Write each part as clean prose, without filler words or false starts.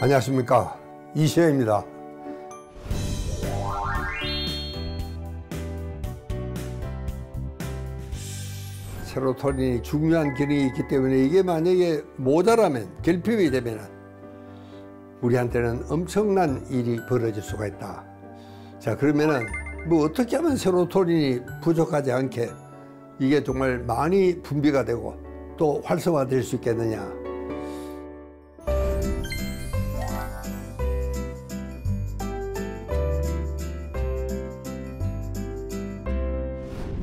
안녕하십니까, 이시영입니다. 세로토닌이 중요한 기능이 있기 때문에 이게 만약에 모자라면, 결핍이 되면 우리한테는 엄청난 일이 벌어질 수가 있다. 자, 그러면은 뭐 어떻게 하면 세로토닌이 부족하지 않게 이게 정말 많이 분비가 되고 또 활성화될 수 있겠느냐.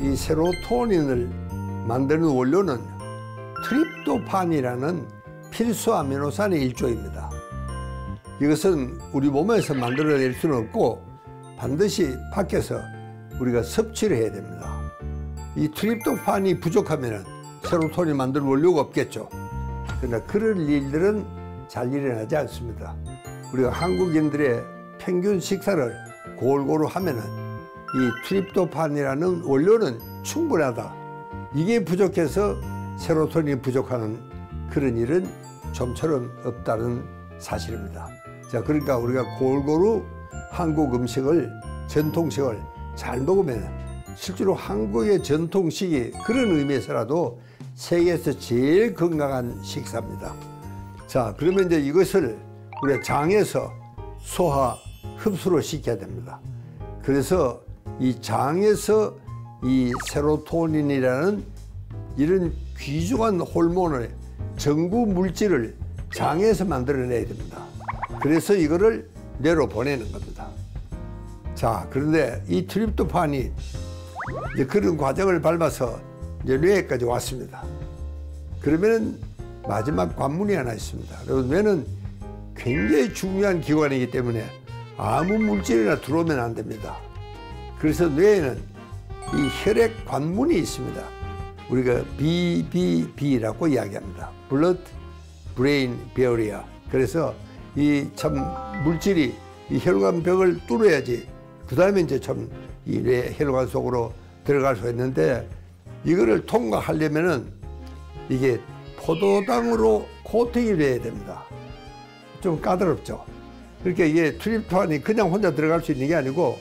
이 세로토닌을 만드는 원료는 트립토판이라는 필수 아미노산의 일조입니다. 이것은 우리 몸에서 만들어낼 수는 없고 반드시 밖에서 우리가 섭취를 해야 됩니다. 이 트립토판이 부족하면 세로토닌 만들 원료가 없겠죠. 그러나 그럴 일들은 잘 일어나지 않습니다. 우리가 한국인들의 평균 식사를 골고루 하면은 이 트립토판이라는 원료는 충분하다. 이게 부족해서 세로토닌이 부족하는 그런 일은 좀처럼 없다는 사실입니다. 자, 그러니까 우리가 골고루 한국 음식을, 전통식을 잘 먹으면 실제로 한국의 전통식이 그런 의미에서라도 세계에서 제일 건강한 식사입니다. 자, 그러면 이제 이것을 우리가 장에서 소화, 흡수를 시켜야 됩니다. 그래서 이 장에서 이 세로토닌이라는 이런 귀중한 호르몬을, 전구 물질을 장에서 만들어내야 됩니다. 그래서 이거를 뇌로 보내는 겁니다. 자, 그런데 이 트립토판이 이제 그런 과정을 밟아서 이제 뇌까지 왔습니다. 그러면 마지막 관문이 하나 있습니다. 그리고 뇌는 굉장히 중요한 기관이기 때문에 아무 물질이나 들어오면 안 됩니다. 그래서 뇌에는 이 혈액 관문이 있습니다. 우리가 BBB라고 이야기합니다. Blood Brain Barrier. 그래서 이 참 물질이 이 혈관벽을 뚫어야지 그 다음에 이제 참 이 뇌 혈관 속으로 들어갈 수 있는데, 이거를 통과하려면은 이게 포도당으로 코팅이 돼야 됩니다. 좀 까다롭죠. 그러니까 이게 트립토판이 그냥 혼자 들어갈 수 있는 게 아니고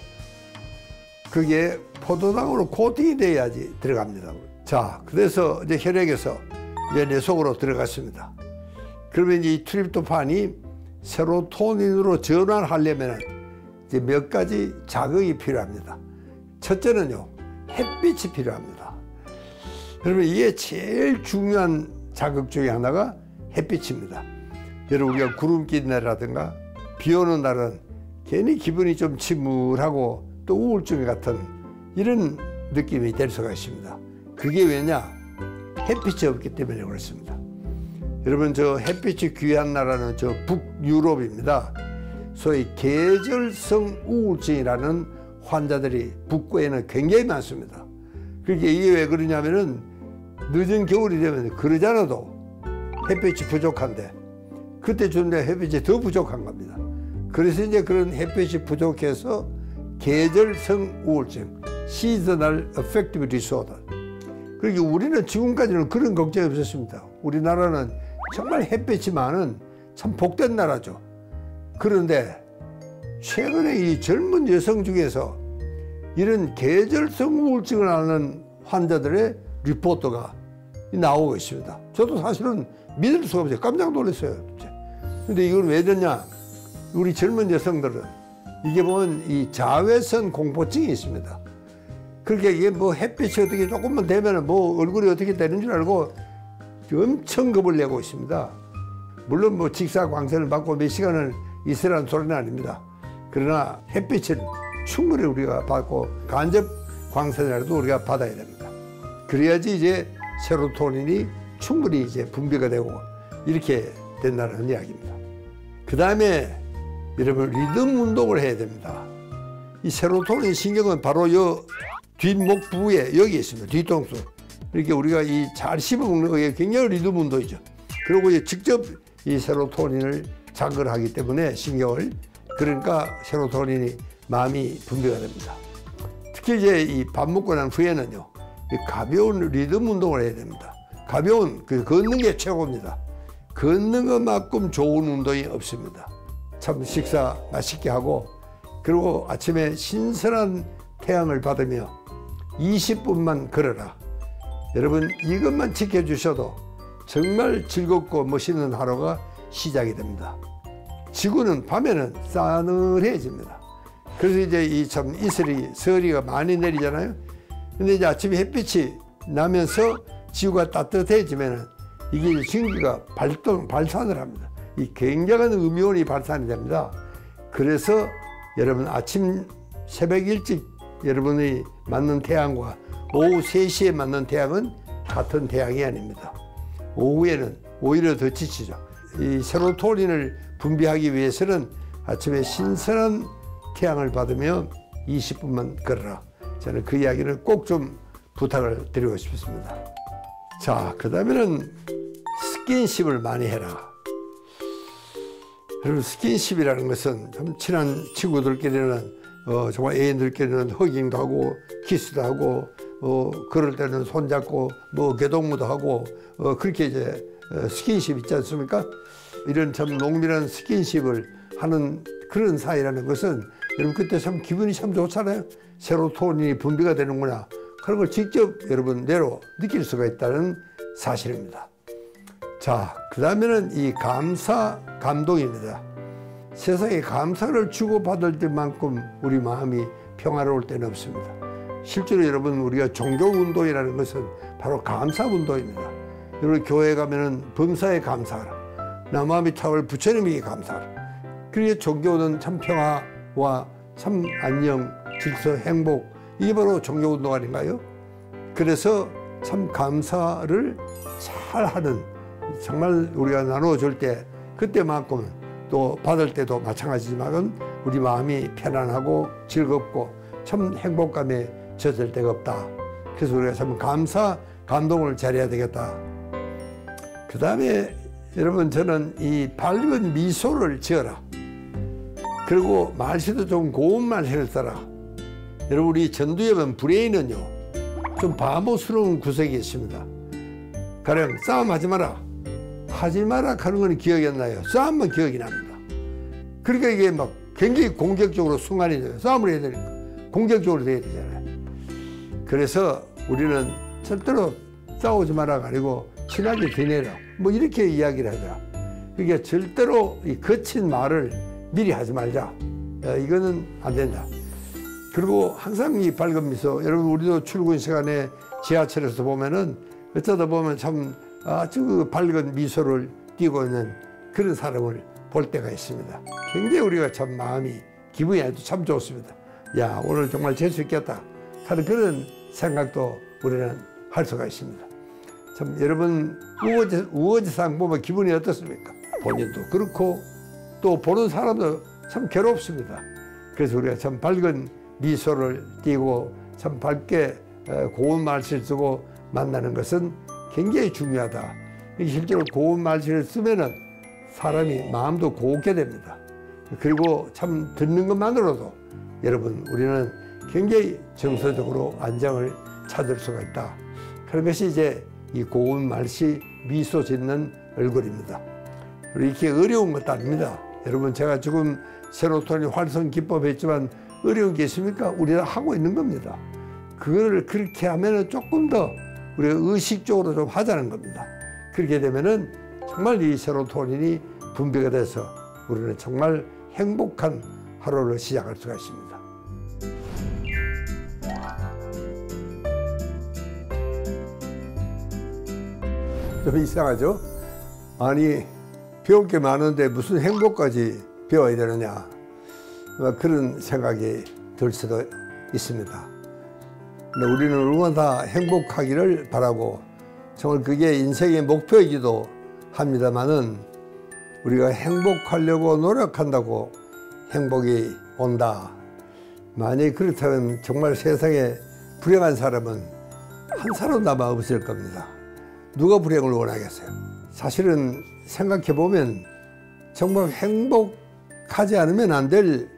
그게 포도당으로 코팅이 돼야지 들어갑니다. 자, 그래서 이제 혈액에서 이제 뇌 속으로 들어갔습니다. 그러면 이 트립토판이 세로토닌으로 전환하려면 이제 몇 가지 자극이 필요합니다. 첫째는요, 햇빛이 필요합니다. 그러면 이게 제일 중요한 자극 중에 하나가 햇빛입니다. 여러분, 우리가 구름기날이라든가 비 오는 날은 괜히 기분이 좀 침울하고 또 우울증 같은 이런 느낌이 될 수가 있습니다. 그게 왜냐? 햇빛이 없기 때문에 그렇습니다. 여러분, 저 햇빛이 귀한 나라는 저 북유럽입니다. 소위 계절성 우울증이라는 환자들이 북부에는 굉장히 많습니다. 그러니까 이게 왜 그러냐면은 늦은 겨울이 되면 그러지 않아도 햇빛이 부족한데 그때 주는데 햇빛이 더 부족한 겁니다. 그래서 이제 그런 햇빛이 부족해서 계절성 우울증, Seasonal Affective Disorder. 그러니까 우리는 지금까지는 그런 걱정이 없었습니다. 우리나라는 정말 햇빛이 많은 참 복된 나라죠. 그런데 최근에 이 젊은 여성 중에서 이런 계절성 우울증을 앓는 환자들의 리포트가 나오고 있습니다. 저도 사실은 믿을 수가 없어요. 깜짝 놀랐어요. 근데 이건 왜 됐냐? 우리 젊은 여성들은 이게 보면 이 자외선 공포증이 있습니다. 그러니까 이게 뭐 햇빛이 어떻게 조금만 되면 뭐 얼굴이 어떻게 되는 줄 알고 엄청 겁을 내고 있습니다. 물론 뭐 직사광선을 받고 몇 시간을 있으라는 소리는 아닙니다. 그러나 햇빛을 충분히 우리가 받고 간접 광선이라도 우리가 받아야 됩니다. 그래야지 이제 세로토닌이 충분히 이제 분비가 되고 이렇게 된다는 이야기입니다. 그 다음에 여러분, 리듬 운동을 해야 됩니다. 이 세로토닌 신경은 바로 요 뒷목 부위에 여기 있습니다. 뒤통수. 이렇게 우리가 이 잘 씹어먹는 거 굉장히 리듬 운동이죠. 그리고 이제 직접 이 세로토닌을 자극을 하기 때문에 신경을, 그러니까 세로토닌이 많이 분비가 됩니다. 특히 이제 이 밥 먹고 난 후에는요, 이 가벼운 리듬 운동을 해야 됩니다. 가벼운 그 걷는 게 최고입니다. 걷는 것만큼 좋은 운동이 없습니다. 참 식사 맛있게 하고 그리고 아침에 신선한 태양을 받으며 20분만 걸어라. 여러분 이것만 지켜주셔도 정말 즐겁고 멋있는 하루가 시작이 됩니다. 지구는 밤에는 싸늘해집니다. 그래서 이제 이 참 이슬이 서리가 많이 내리잖아요. 근데 이제 아침에 햇빛이 나면서 지구가 따뜻해지면은 이게 전기가 발산을 합니다. 이 굉장한 음이온이 발산이 됩니다. 그래서 여러분 아침 새벽 일찍 여러분이 맞는 태양과 오후 3시에 맞는 태양은 같은 태양이 아닙니다. 오후에는 오히려 더 지치죠. 이 세로토닌을 분비하기 위해서는 아침에 신선한 태양을 받으며 20분만 걸어라. 저는 그 이야기를 꼭 좀 부탁을 드리고 싶습니다. 자, 그 다음에는 스킨십을 많이 해라. 여러분 스킨십이라는 것은 참 친한 친구들끼리는 정말 애인들끼리는 허깅도 하고 키스도 하고 그럴 때는 손잡고 뭐 개동무도 하고 그렇게 이제 스킨십 있지 않습니까? 이런 참 농밀한 스킨십을 하는 그런 사이라는 것은 여러분 그때 참 기분이 참 좋잖아요. 세로토닌이 분비가 되는구나. 그런 걸 직접 여러분 뇌로 느낄 수가 있다는 사실입니다. 자, 그 다음에는 이 감사, 감동입니다. 세상에 감사를 주고받을 때만큼 우리 마음이 평화로울 때는 없습니다. 실제로 여러분 우리가 종교운동이라는 것은 바로 감사운동입니다. 여러분 교회에 가면은 범사에 감사하라. 나 마음이 타올 부처님에게 감사하라. 그게 종교는 참 평화와 참 안녕, 질서, 행복, 이게 바로 종교운동 아닌가요? 그래서 참 감사를 잘하는, 정말 우리가 나누어줄 때 그때만큼은 또 받을 때도 마찬가지지만 우리 마음이 편안하고 즐겁고 참 행복감에 젖을 데가 없다. 그래서 우리가 참 감사, 감동을 잘해야 되겠다. 그 다음에 여러분 저는 이 밝은 미소를 지어라. 그리고 말씨도 좀 고운 말씨를 써라. 여러분 우리 전두엽은 브레인은요 좀 바보스러운 구석이 있습니다. 가령 싸움하지 마라. 하지 마라 하는 건 기억이 안 나요. 싸움만 기억이 납니다. 그러니까 이게 막 굉장히 공격적으로 순간이 돼요. 싸움을 해야 되니까 공격적으로 돼야 되잖아요. 그래서 우리는 절대로 싸우지 마라가 아니고 친하게 지내라 뭐 이렇게 이야기를 하자. 그러니까 절대로 이 거친 말을 미리 하지 말자. 이거는 안 된다. 그리고 항상 이 밝은 미소, 여러분 우리도 출근 시간에 지하철에서 보면은 어쩌다 보면 참 아주 밝은 미소를 띠고 있는 그런 사람을 볼 때가 있습니다. 굉장히 우리가 참 마음이 기분이 아주 참 좋습니다. 야, 오늘 정말 될 수 있겠다 하는 그런 생각도 우리는 할 수가 있습니다. 참 여러분 우거지상 보면 기분이 어떻습니까? 본인도 그렇고 또 보는 사람도 참 괴롭습니다. 그래서 우리가 참 밝은 미소를 띠고 참 밝게 고운 말씨를 쓰고 만나는 것은 굉장히 중요하다. 실제로 고운 말씨를 쓰면은 사람이 마음도 고우게 됩니다. 그리고 참 듣는 것만으로도 여러분 우리는 굉장히 정서적으로 안정을 찾을 수가 있다. 그런 것이 이제 이 고운 말씨 미소 짓는 얼굴입니다. 이렇게 어려운 것도 아닙니다. 여러분 제가 지금 세로토닌 활성 기법 했지만 어려운 게 있습니까? 우리가 하고 있는 겁니다. 그거를 그렇게 하면은 조금 더 우리가 의식적으로 좀 하자는 겁니다. 그렇게 되면은 정말 이 세로토닌이 분비가 돼서 우리는 정말 행복한 하루를 시작할 수가 있습니다. 좀 이상하죠? 아니 배울 게 많은데 무슨 행복까지 배워야 되느냐 그런 생각이 들 수도 있습니다. 근데 우리는 누구나 다 행복하기를 바라고 정말 그게 인생의 목표이기도 합니다만은 우리가 행복하려고 노력한다고 행복이 온다. 만약에 그렇다면 정말 세상에 불행한 사람은 한 사람도 아마 없을 겁니다. 누가 불행을 원하겠어요? 사실은 생각해 보면 정말 행복하지 않으면 안 될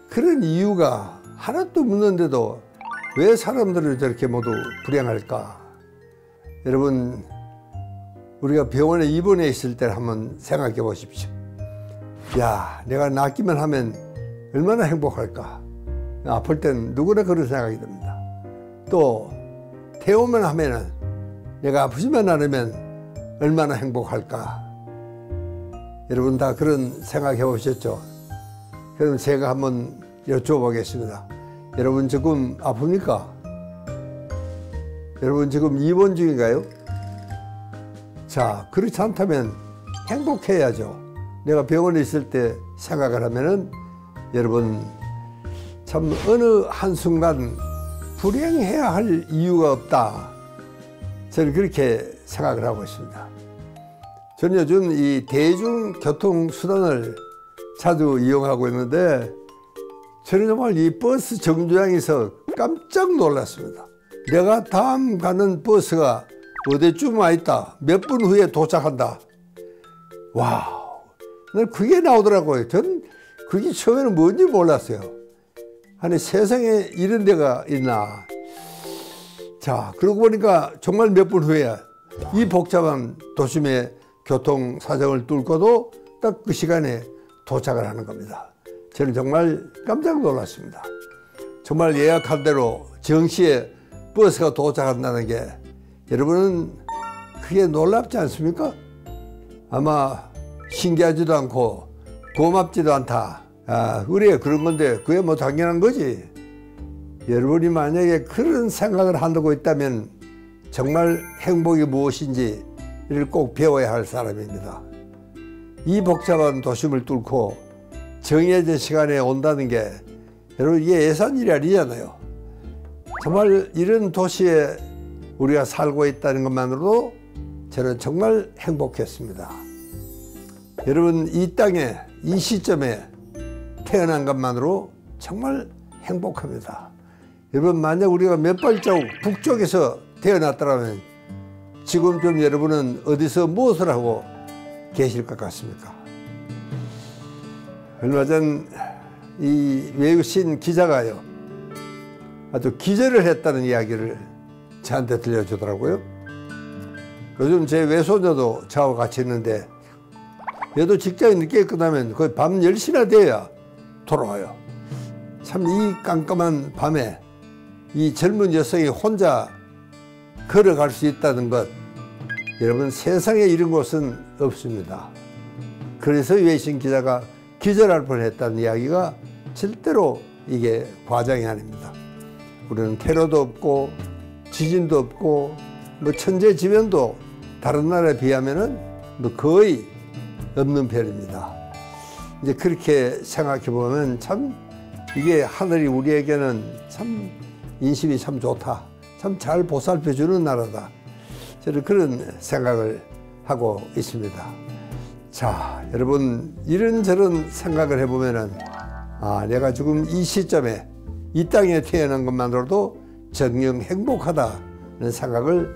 그런 이유가 하나도 없는데도 왜 사람들을 저렇게 모두 불행할까? 여러분 우리가 병원에 입원해 있을 때를 한번 생각해 보십시오. 야, 내가 낫기만 하면 얼마나 행복할까. 아플 땐 누구나 그런 생각이 듭니다. 또 퇴원만 하면은 내가 아프지만 않으면 얼마나 행복할까. 여러분 다 그런 생각해 보셨죠? 그럼 제가 한번 여쭤보겠습니다. 여러분 지금 아픕니까? 여러분 지금 입원 중인가요? 자, 그렇지 않다면 행복해야죠. 내가 병원에 있을 때 생각을 하면은 여러분 참 어느 한순간 불행해야 할 이유가 없다. 저는 그렇게 생각을 하고 있습니다. 저는 요즘 이 대중교통수단을 자주 이용하고 있는데 저는 정말 이 버스 정류장에서 깜짝 놀랐습니다. 내가 다음 가는 버스가 어디쯤 와 있다. 몇 분 후에 도착한다. 와우. 난 그게 나오더라고요. 전 그게 처음에는 뭔지 몰랐어요. 아니 세상에 이런 데가 있나. 자, 그러고 보니까 정말 몇 분 후에 이 복잡한 도심의 교통 사정을 뚫고도 딱 그 시간에 도착을 하는 겁니다. 저는 정말 깜짝 놀랐습니다. 정말 예약한 대로 정시에 버스가 도착한다는 게 여러분은 그게 놀랍지 않습니까? 아마 신기하지도 않고 고맙지도 않다. 아, 우리가 그런 건데 그게 뭐 당연한 거지. 여러분이 만약에 그런 생각을 하고 있다면 정말 행복이 무엇인지를 꼭 배워야 할 사람입니다. 이 복잡한 도심을 뚫고 정해진 시간에 온다는 게 여러분 이게 예산 일이 아니잖아요. 정말 이런 도시에 우리가 살고 있다는 것만으로도 저는 정말 행복했습니다. 여러분 이 땅에 이 시점에 태어난 것만으로 정말 행복합니다. 여러분 만약 우리가 몇 발자국 북쪽에서 태어났더라면 지금쯤 여러분은 어디서 무엇을 하고 계실 것 같습니까? 얼마 전 이 외신 기자가요 아주 기절을 했다는 이야기를 저한테 들려주더라고요. 요즘 제 외손녀도 저하고 같이 있는데 얘도 직장이 늦게 끝나면 거의 밤 10시나 돼야 돌아와요. 참 이 깜깜한 밤에 이 젊은 여성이 혼자 걸어갈 수 있다는 것, 여러분 세상에 이런 곳은 없습니다. 그래서 외신 기자가 기절할 뻔했다는 이야기가 절대로 이게 과장이 아닙니다. 우리는 테러도 없고 지진도 없고 뭐 천재지변도 다른 나라에 비하면은 뭐 거의 없는 편입니다. 이제 그렇게 생각해 보면 참 이게 하늘이 우리에게는 참 인심이 참 좋다. 참 잘 보살펴 주는 나라다. 저는 그런 생각을 하고 있습니다. 자, 여러분 이런저런 생각을 해보면은 아, 내가 지금 이 시점에 이 땅에 태어난 것만으로도 정녕 행복하다는 생각을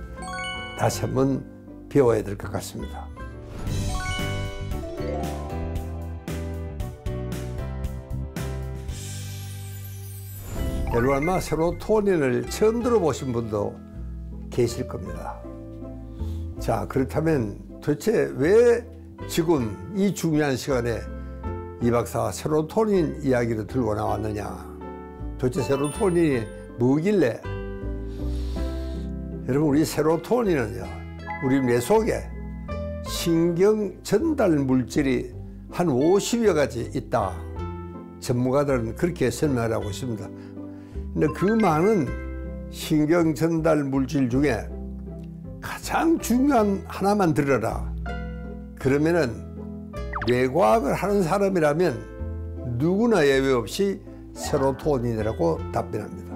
다시 한번 배워야 될 것 같습니다. 여러분 아마 세로토닌을 처음 들어보신 분도 계실 겁니다. 자, 그렇다면 도대체 왜 지금 이 중요한 시간에 이 박사가 세로토닌 이야기를 들고 나왔느냐. 도대체 세로토닌이 뭐길래. 여러분 우리 세로토닌은요 우리 뇌 속에 신경 전달 물질이 한 50여 가지 있다. 전문가들은 그렇게 설명을 하고 있습니다. 근데 그 많은 신경 전달 물질 중에 가장 중요한 하나만 들어라. 그러면은 뇌과학을 하는 사람이라면 누구나 예외 없이 세로토닌이라고 답변합니다.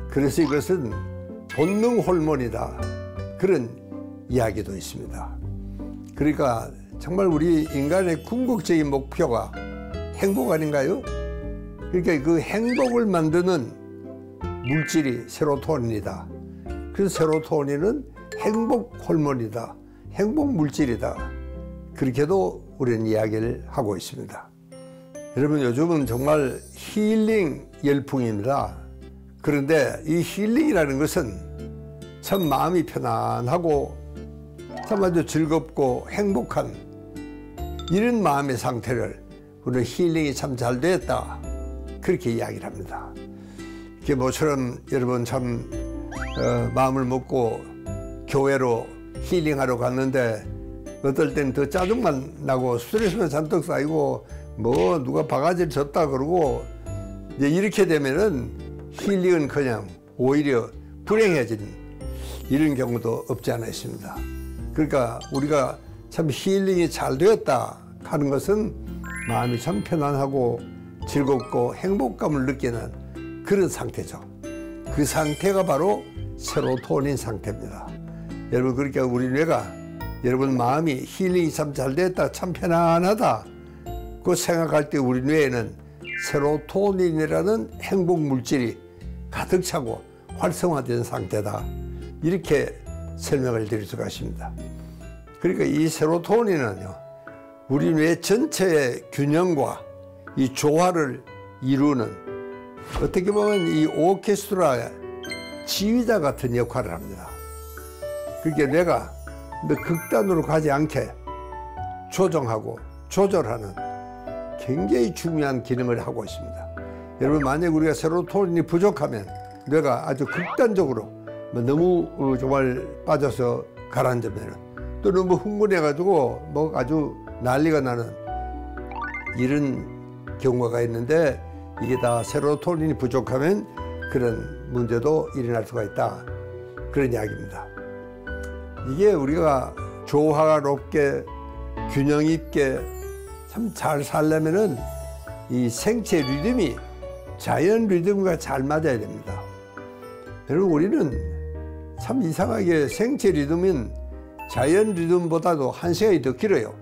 그래서 이것은 본능 호르몬이다. 그런 이야기도 있습니다. 그러니까 정말 우리 인간의 궁극적인 목표가 행복 아닌가요? 그러니까 그 행복을 만드는 물질이 세로토닌이다. 그래서 세로토닌은 행복 호르몬이다. 행복 물질이다. 그렇게도 우리는 이야기를 하고 있습니다. 여러분 요즘은 정말 힐링 열풍입니다. 그런데 이 힐링이라는 것은 참 마음이 편안하고 참 아주 즐겁고 행복한 이런 마음의 상태를 우리 힐링이 참 잘 됐다, 그렇게 이야기를 합니다. 이게 모처럼 여러분 참 마음을 먹고 교회로 힐링하러 갔는데 어떨 땐 더 짜증만 나고 스트레스가 잔뜩 쌓이고 뭐 누가 바가지를 줬다 그러고 이제 이렇게 되면은 힐링은 그냥 오히려 불행해진 이런 경우도 없지 않아 있습니다. 그러니까 우리가 참 힐링이 잘 되었다 하는 것은 마음이 참 편안하고 즐겁고 행복감을 느끼는 그런 상태죠. 그 상태가 바로 세로토닌 상태입니다. 여러분, 그러니까 우리 뇌가 여러분 마음이 힐링이 참 잘 됐다, 참 편안하다 그 생각할 때 우리 뇌에는 세로토닌이라는 행복 물질이 가득 차고 활성화된 상태다, 이렇게 설명을 드릴 수가 있습니다. 그러니까 이 세로토닌은요, 우리 뇌 전체의 균형과 이 조화를 이루는, 어떻게 보면 이 오케스트라의 지휘자 같은 역할을 합니다. 그러니까 뇌가 극단으로 가지 않게 조정하고 조절하는 굉장히 중요한 기능을 하고 있습니다. 여러분, 만약 우리가 세로토닌이 부족하면 뇌가 아주 극단적으로 너무 정말 빠져서 가라앉으면, 또 너무 흥분해가지고 뭐 아주 난리가 나는 이런 경우가 있는데, 이게 다 세로토닌이 부족하면 그런 문제도 일어날 수가 있다, 그런 이야기입니다. 이게 우리가 조화롭게 균형 있게 참 잘 살려면은 이 생체 리듬이 자연 리듬과 잘 맞아야 됩니다. 여러분, 우리는 참 이상하게 생체 리듬은 자연 리듬보다도 1시간이 더 길어요.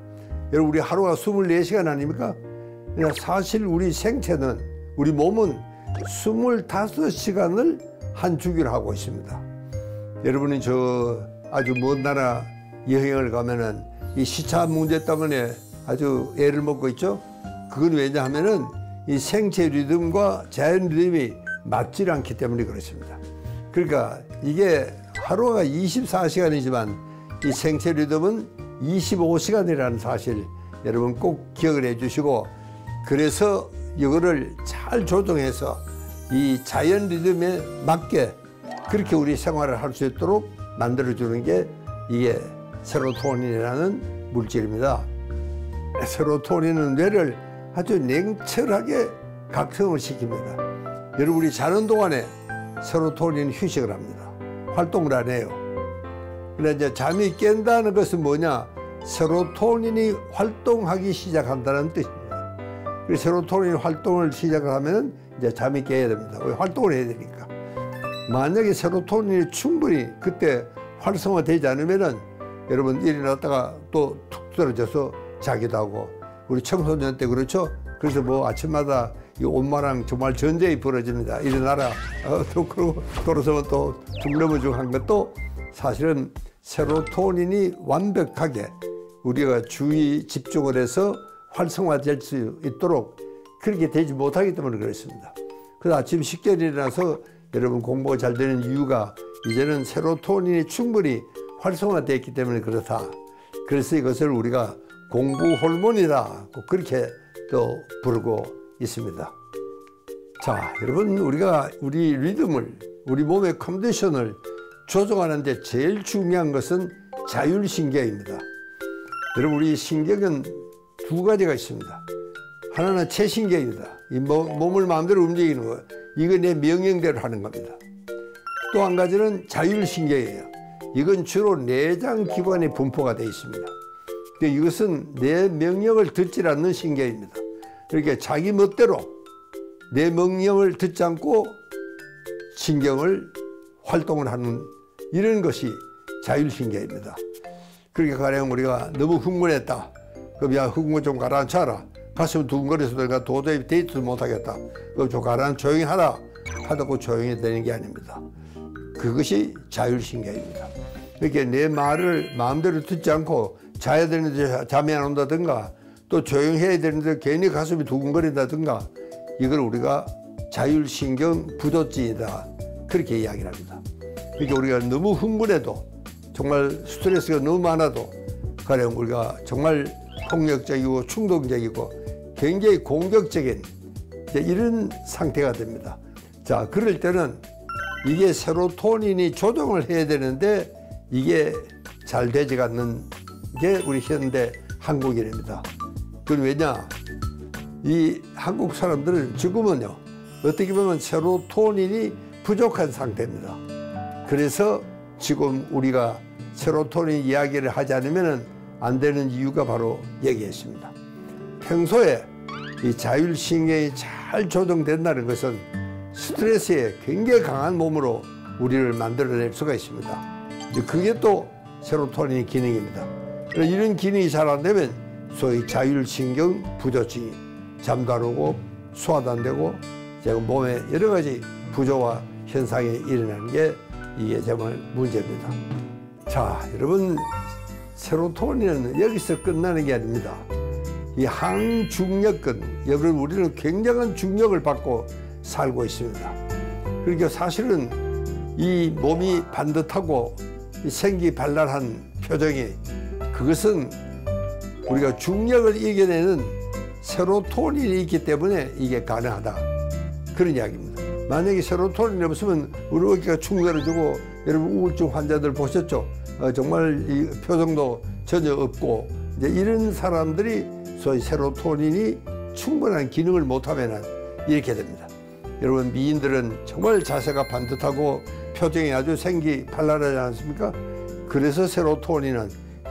여러분, 우리 하루가 24시간 아닙니까? 그러니까 사실 우리 생체는, 우리 몸은 25시간을 한 주기로 하고 있습니다. 여러분이 저 아주 먼 나라 여행을 가면은 이 시차 문제 때문에 아주 애를 먹고 있죠. 그건 왜냐하면은 이 생체 리듬과 자연 리듬이 맞지 않기 때문에 그렇습니다. 그러니까 이게 하루가 24시간이지만 이 생체 리듬은 25시간이라는 사실 여러분 꼭 기억을 해 주시고, 그래서 이거를 잘 조정해서 이 자연 리듬에 맞게 그렇게 우리 생활을 할 수 있도록 만들어주는 게 이게 세로토닌이라는 물질입니다. 세로토닌은 뇌를 아주 냉철하게 각성을 시킵니다. 여러분, 우리 자는 동안에 세로토닌 휴식을 합니다. 활동을 안 해요. 그런데 이제 잠이 깬다는 것은 뭐냐? 세로토닌이 활동하기 시작한다는 뜻입니다. 그래서 세로토닌 활동을 시작을 하면 이제 잠이 깨야 됩니다. 왜? 활동을 해야 되니까. 만약에 세로토닌이 충분히 그때 활성화되지 않으면은 여러분 일어났다가 또 툭 떨어져서 자기도 하고, 우리 청소년 때 그렇죠? 그래서 뭐 아침마다 이 온마랑 정말 전쟁이 벌어집니다. 일어나라. 또 그러고 돌아서면 또 툭 넘어지고 한 것도 사실은 세로토닌이 완벽하게 우리가 주의 집중을 해서 활성화될 수 있도록 그렇게 되지 못하기 때문에 그렇습니다. 그래서 아침 쉽게 일어나서 여러분 공부가 잘 되는 이유가 이제는 세로토닌이 충분히 활성화되어 있기 때문에 그렇다. 그래서 이것을 우리가 공부 호르몬이다, 그렇게 또 부르고 있습니다. 자, 여러분, 우리가 우리 리듬을, 우리 몸의 컨디션을 조정하는데 제일 중요한 것은 자율신경입니다. 여러분, 우리 신경은 두 가지가 있습니다. 하나는 체신경입니다. 이 몸을 마음대로 움직이는 거, 이거 내 명령대로 하는 겁니다. 또 한 가지는 자율신경이에요. 이건 주로 내장 기관에 분포가 되어 있습니다. 이것은 내 명령을 듣지 않는 신경입니다. 그러니까 자기 멋대로 내 명령을 듣지 않고 신경을 활동을 하는 이런 것이 자율신경입니다. 그러니까 가령 우리가 너무 흥분했다. 그럼 야, 흥분 좀 가라앉혀라. 가슴 두근거려서 내가 도저히 데이트도 못하겠다. 그럼 좀 가라앉, 조용히 하라. 하다고 조용히 되는 게 아닙니다. 그것이 자율신경입니다. 이렇게 내 말을 마음대로 듣지 않고 자야 되는데 잠이 안 온다든가, 또 조용해야 되는데 괜히 가슴이 두근거린다든가, 이걸 우리가 자율신경 부조증이다, 그렇게 이야기를 합니다. 그러니까 우리가 너무 흥분해도 정말 스트레스가 너무 많아도 가령 우리가 정말 폭력적이고 충동적이고 굉장히 공격적인 이런 상태가 됩니다. 자, 그럴 때는 이게 세로토닌이 조정을 해야 되는데 이게 잘 되지가 않는 게 우리 현대 한국인입니다. 그건 왜냐? 이 한국 사람들은 지금은요, 어떻게 보면 세로토닌이 부족한 상태입니다. 그래서 지금 우리가 세로토닌 이야기를 하지 않으면 안 되는 이유가 바로 여기에 있습니다. 평소에 이 자율신경이 잘 조정된다는 것은 스트레스에 굉장히 강한 몸으로 우리를 만들어낼 수가 있습니다. 그게 또 세로토닌의 기능입니다. 이런 기능이 잘 안 되면 소위 자율신경 부조증이 잠도 안 오고 소화도 안 되고 몸에 여러 가지 부조화 현상이 일어나는 게 이게 정말 문제입니다. 자, 여러분, 세로토닌은 여기서 끝나는 게 아닙니다. 이 항중력근, 여러분, 우리는 굉장한 중력을 받고 살고 있습니다. 그러니까 사실은 이 몸이 반듯하고 생기발랄한 표정이, 그것은 우리가 중력을 이겨내는 세로토닌이 있기 때문에 이게 가능하다, 그런 이야기입니다. 만약에 세로토닌이 없으면 우리 어깨가 축 늘어지고, 여러분 우울증 환자들 보셨죠? 정말 이 표정도 전혀 없고, 이제 이런 사람들이 소위 세로토닌이 충분한 기능을 못하면 이렇게 됩니다. 여러분, 미인들은 정말 자세가 반듯하고 표정이 아주 생기발랄하지 않습니까? 그래서 세로토닌은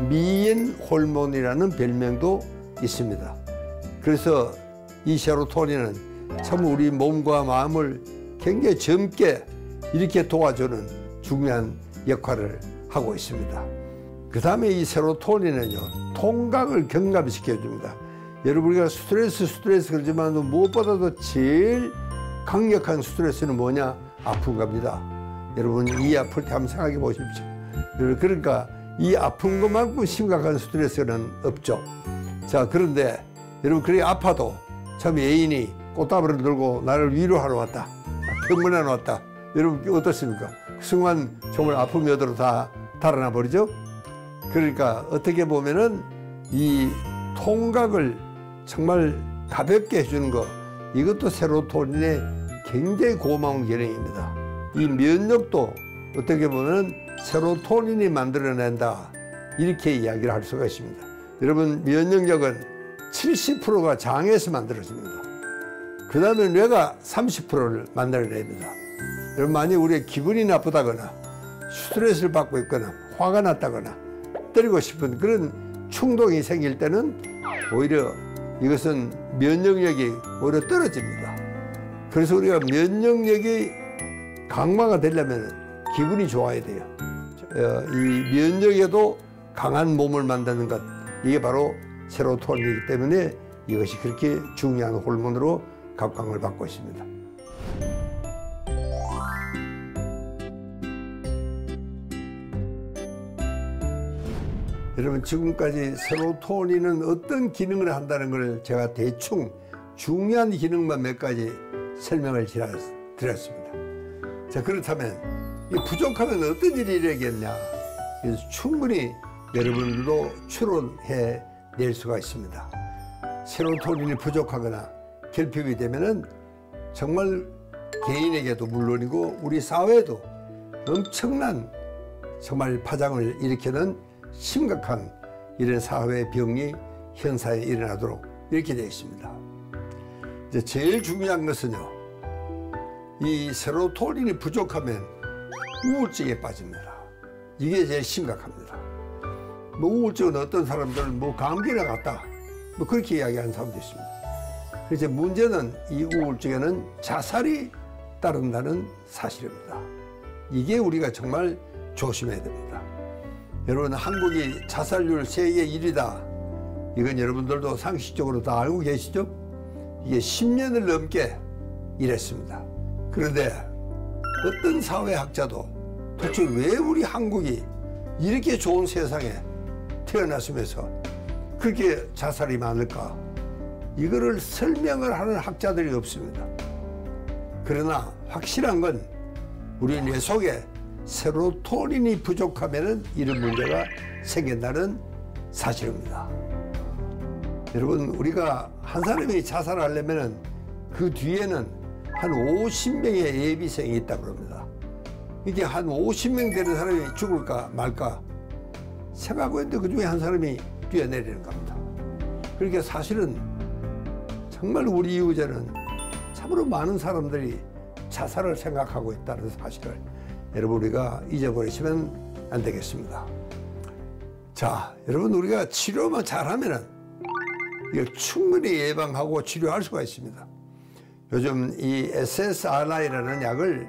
미인 호르몬이라는 별명도 있습니다. 그래서 이 세로토닌은 참 우리 몸과 마음을 굉장히 젊게 이렇게 도와주는 중요한 역할을 하고 있습니다. 그 다음에 이 세로토닌은요, 통각을 경감시켜줍니다. 여러분, 우리가 스트레스 그러지만 무엇보다도 제일 강력한 스트레스는 뭐냐? 아픈 겁니다. 여러분, 이 아플 때 한번 생각해 보십시오. 그러니까 이 아픈 것만큼 심각한 스트레스는 없죠. 자, 그런데 여러분, 그래 아파도 참 애인이 꽃다발을 들고 나를 위로하러 왔다, 병문안 왔다, 여러분 어떻습니까? 그 순간 정말 아픔 여드로 다 달아나 버리죠. 그러니까 어떻게 보면은 이 통각을 정말 가볍게 해주는 거, 이것도 세로토닌의 굉장히 고마운 기능입니다. 이 면역도 어떻게 보면 세로토닌이 만들어낸다, 이렇게 이야기를 할 수가 있습니다. 여러분, 면역력은 70%가 장에서 만들어집니다. 그 다음에 뇌가 30%를 만들어냅니다. 여러분, 만약 우리가 기분이 나쁘다거나 스트레스를 받고 있거나 화가 났다거나 때리고 싶은 그런 충동이 생길 때는 오히려 이것은 면역력이 오히려 떨어집니다. 그래서 우리가 면역력이 강화가 되려면 기분이 좋아야 돼요. 이 면역에도 강한 몸을 만드는 것, 이게 바로 세로토닌이기 때문에 이것이 그렇게 중요한 호르몬으로 각광을 받고 있습니다. 여러분, 지금까지 세로토닌은 어떤 기능을 한다는 걸 제가 대충 중요한 기능만 몇 가지 설명을 드렸습니다. 자, 그렇다면 이 부족하면 어떤 일이 일어나겠냐? 그래서 충분히 여러분들도 추론해 낼 수가 있습니다. 세로토닌이 부족하거나 결핍이 되면은 정말 개인에게도 물론이고 우리 사회에도 엄청난 정말 파장을 일으키는 심각한 이런 사회 병리 현상이 일어나도록 이렇게 되어 있습니다. 이제 제일 중요한 것은요, 이 세로토닌이 부족하면 우울증에 빠집니다. 이게 제일 심각합니다. 뭐 우울증은 어떤 사람들은 뭐 감기나 같다, 뭐 그렇게 이야기하는 사람도 있습니다. 그래서 문제는 이 우울증에는 자살이 따른다는 사실입니다. 이게 우리가 정말 조심해야 됩니다. 여러분, 한국이 자살률 세계 1위다. 이건 여러분들도 상식적으로 다 알고 계시죠? 이게 10년을 넘게 이랬습니다. 그런데 어떤 사회학자도 도대체 왜 우리 한국이 이렇게 좋은 세상에 태어났으면서 그렇게 자살이 많을까? 이거를 설명을 하는 학자들이 없습니다. 그러나 확실한 건 우리 뇌 속에 세로토닌이 부족하면 이런 문제가 생긴다는 사실입니다. 여러분, 우리가 한 사람이 자살하려면 그 뒤에는 한 50명의 예비생이 있다고 합니다. 이게 한 50명 되는 사람이 죽을까 말까 생각하고 있는데 그 중에 한 사람이 뛰어내리는 겁니다. 그러니까 사실은 정말 우리 이후제는 참으로 많은 사람들이 자살을 생각하고 있다는 사실을 여러분 우리가 잊어버리시면 안 되겠습니다. 자, 여러분, 우리가 치료만 잘하면은 이걸 충분히 예방하고 치료할 수가 있습니다. 요즘 이 SSRI라는 약을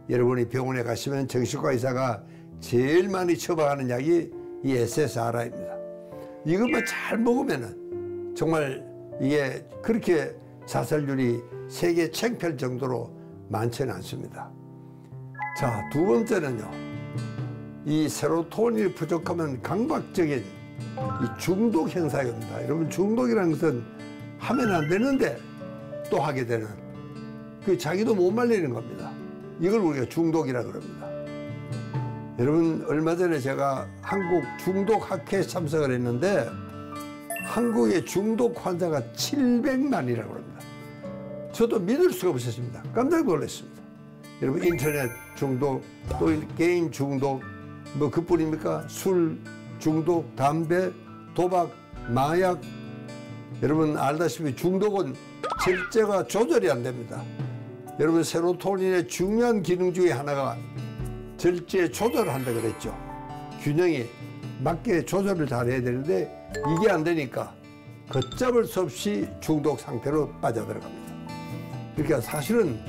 여러분이 병원에 가시면 정신과 의사가 제일 많이 처방하는 약이 이 SSRI입니다. 이것만 잘 먹으면은 정말 이게 그렇게 자살률이 세계 창피할 정도로 많지는 않습니다. 자, 두 번째는요, 이 세로토닌이 부족하면 강박적인 이 중독 현상이 옵니다. 여러분, 중독이라는 것은 하면 안 되는데 또 하게 되는, 그 자기도 못 말리는 겁니다. 이걸 우리가 중독이라고 그럽니다. 여러분, 얼마 전에 제가 한국 중독학회에 참석을 했는데 한국의 중독 환자가 700만이라고 합니다. 저도 믿을 수가 없었습니다. 깜짝 놀랐습니다. 여러분, 인터넷 중독, 또 게임 중독, 뭐 그뿐입니까? 술 중독, 담배, 도박, 마약. 여러분 알다시피 중독은 절제가 조절이 안 됩니다. 여러분, 세로토닌의 중요한 기능 중에 하나가 절제 조절한다 그랬죠. 균형이 맞게 조절을 잘해야 되는데 이게 안 되니까 걷잡을 수 없이 중독 상태로 빠져들어갑니다. 그러니까 사실은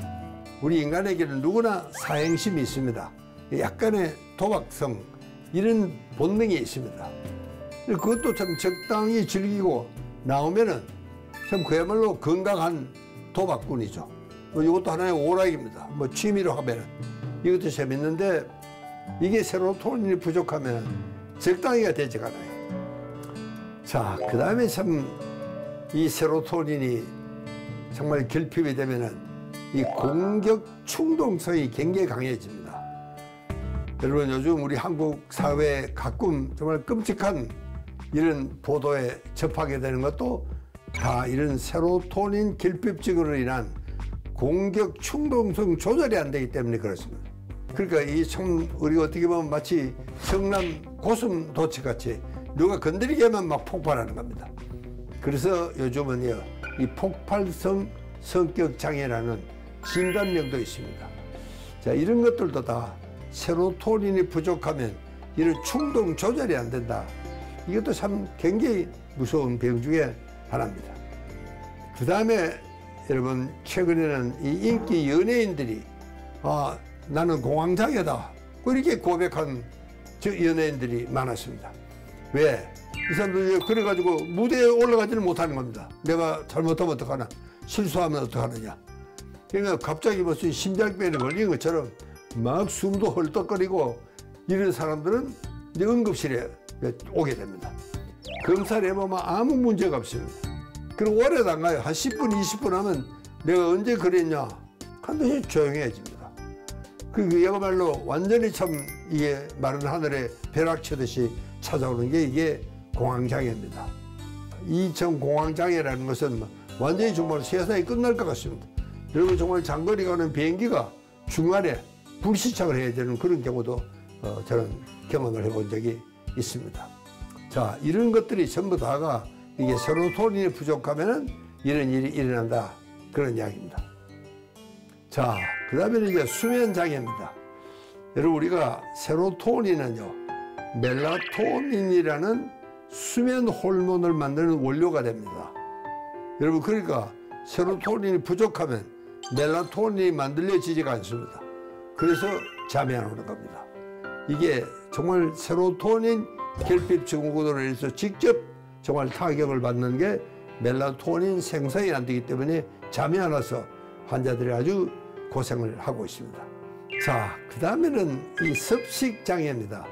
우리 인간에게는 누구나 사행심이 있습니다. 약간의 도박성, 이런 본능이 있습니다. 그것도 참 적당히 즐기고 나오면은 참 그야말로 건강한 도박꾼이죠. 이것도 하나의 오락입니다. 뭐 취미로 하면은 이것도 재밌는데 이게 세로토닌이 부족하면 적당히가 되지 않아요. 자, 그 다음에 참 이 세로토닌이 정말 결핍이 되면은 이 공격 충동성이 굉장히 강해집니다. 여러분, 요즘 우리 한국 사회에 가끔 정말 끔찍한 이런 보도에 접하게 되는 것도 다 이런 세로토닌 결핍증으로 인한 공격 충동성 조절이 안 되기 때문에 그렇습니다. 그러니까 이 참 우리가 어떻게 보면 마치 성남 고슴도치같이 누가 건드리게만 막 폭발하는 겁니다. 그래서 요즘은요, 이 폭발성 성격 장애라는 진단명도 있습니다. 자, 이런 것들도 다 세로토닌이 부족하면 이런 충동 조절이 안 된다. 이것도 참 굉장히 무서운 병 중에 하나입니다. 그 다음에 여러분, 최근에는 이 인기 연예인들이 나는 공황장애다, 이렇게 고백한 연예인들이 많았습니다. 왜? 이 사람들이 그래가지고 무대에 올라가지는 못하는 겁니다. 내가 잘못하면 어떡하나, 실수하면 어떡하느냐. 그러니까 갑자기 무슨 심장병에 걸린 것처럼 막 숨도 헐떡거리고 이런 사람들은 이제 응급실에 오게 됩니다. 검사를 해보면 아무 문제가 없습니다. 그리고 오래도 안 가요. 한 10분, 20분 하면 내가 언제 그랬냐 한듯이 조용해집니다. 그야말로 완전히 참 이게 마른 하늘에 벼락치듯이 찾아오는 게 이게 공황장애입니다. 이 전 공황장애라는 것은 완전히 정말 세상이 끝날 것 같습니다. 여러분, 정말 장거리 가는 비행기가 중간에 불시착을 해야 되는 그런 경우도 저는 경험을 해본 적이 있습니다. 자, 이런 것들이 전부 다가 이게 세로토닌이 부족하면 이런 일이 일어난다, 그런 이야기입니다. 자, 그 다음에는 이제 수면장애입니다. 여러분, 우리가 세로토닌은요, 멜라토닌이라는 수면 호르몬을 만드는 원료가 됩니다. 여러분, 그러니까 세로토닌이 부족하면 멜라토닌이 만들어지지가 않습니다. 그래서 잠이 안 오는 겁니다. 이게 정말 세로토닌 결핍 증후군으로 인해서 직접 정말 타격을 받는 게 멜라토닌 생성이 안 되기 때문에 잠이 안 와서 환자들이 아주 고생을 하고 있습니다. 자, 그 다음에는 이 섭식 장애입니다.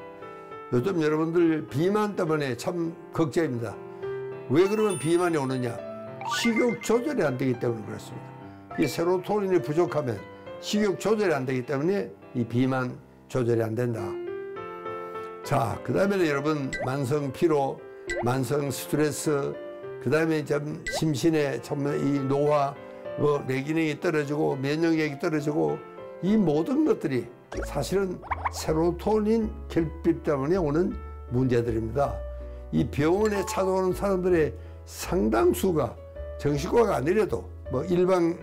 요즘 여러분들 비만 때문에 참 걱정입니다. 왜 그러면 비만이 오느냐? 식욕 조절이 안 되기 때문에 그렇습니다. 이 세로토닌이 부족하면 식욕 조절이 안 되기 때문에 이 비만 조절이 안 된다. 자, 그 다음에는 여러분 만성 피로, 만성 스트레스, 그 다음에 좀 심신의 이 노화, 뭐 뇌기능이 떨어지고 면역력이 떨어지고 이 모든 것들이 사실은 세로토닌 결핍 때문에 오는 문제들입니다. 이 병원에 찾아오는 사람들의 상당수가 정신과가 아니래도 뭐 일반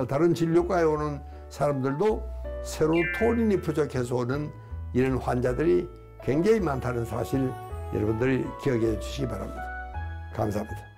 다른 진료과에 오는 사람들도 세로토닌이 부족해서 오는 이런 환자들이 굉장히 많다는 사실 여러분들이 기억해 주시기 바랍니다. 감사합니다.